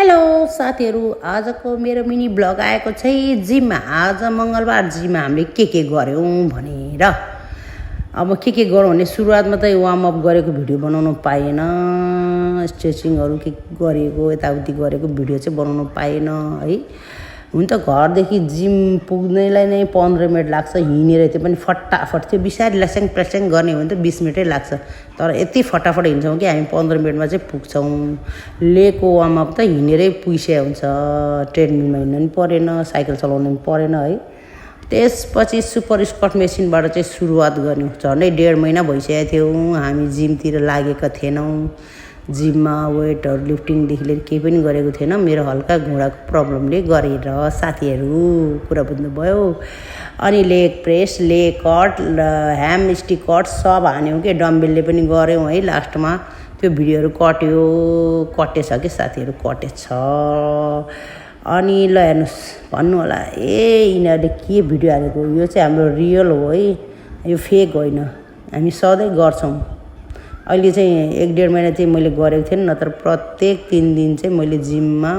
Hello साथीहरू, आजको मेरो मिनी ब्लग आएको चाहिँ जिममा। आज मङ्गलबार जिममा हामीले के गऱ्यौँ भनेर। अब के गरौँ भने सुरुवातमा त वार्मअप गरेको भिडियो बनाउनु पाएन, स्ट्रेचिङहरू के गरेको यताउति गरेको भिडियो चाहिँ बनाउनु पाएन है। हुन त घरदेखि जिम पुग्नैलाई नै 15 मिनट लाग्छ, हिँडेर त्यो पनि फटाफट। त्यो बिस्तारै ल्यास्याङ प्यास्याङ गर्ने हो भने त 20 मिनटै लाग्छ, तर यति फटाफट हिँड्छौँ कि हामी 15 मिनटमा चाहिँ पुग्छौँ। लेको वार्मअप त हिँडेरै पुगिसकेको हुन्छ, ट्रेडमिलमा हिँड्नु पनि परेन, साइकल चलाउनु पनि परेन है। त्यसपछि सुपर स्कट मेसिनबाट चाहिँ सुरुवात गर्यौँ। झन्डै 1.5 महिना भइसकेको थियो हामी जिमतिर लागेका थिएनौँ। जिममा वेटहरू लिफ्टिङदेखि लिएर केही पनि गरेको थिएन। मेरो हल्का घुँडाको प्रब्लमले गरेर साथीहरू कुरा बुझ्नुभयो। अनि leg press, leg cut, hamstring cut सब हान्यौँ कि डम्बेलले पनि गऱ्यौँ है। लास्टमा त्यो भिडियोहरू कटेछ कि साथीहरू, कटेछ। अनि ल हेर्नुहोस्, भन्नु होला यिनीहरूले के भिडियो हालेको, यो चाहिँ हाम्रो रियल हो है, यो फेक होइन। हामी सधैँ गर्छौँ। अहिले चाहिँ 1.5 महिना चाहिँ मैले गरेको थिएँ, नत्र प्रत्येक 3 दिन चाहिँ मैले जिममा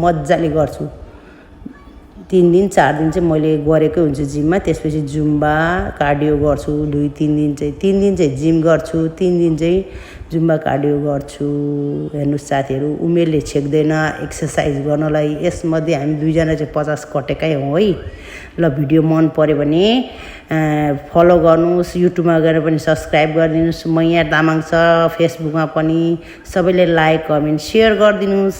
मजाले गर्छु। 3 दिन 4 दिन चाहिँ मैले गरेकै हुन्छु जिममा। त्यसपछि जुम्बा कार्डियो गर्छु 2-3 दिन चाहिँ। 3 दिन चाहिँ जिम गर्छु, 3 दिन चाहिँ जुम्बा कार्डियो गर्छु। हेर्नुहोस् साथीहरू, उमेरले छेक्दैन एक्सर्साइज गर्नलाई। यसमध्ये हामी 2 जना चाहिँ 50 कटेकै हौँ है। ल भिडियो मन पऱ्यो भने फलो गर्नुहोस्, युट्युबमा गएर पनि सब्सक्राइब गरिदिनुहोस्। मैया तामाङ छ फेसबुकमा पनि, सबैले लाइक कमेन्ट सेयर गरिदिनुहोस्।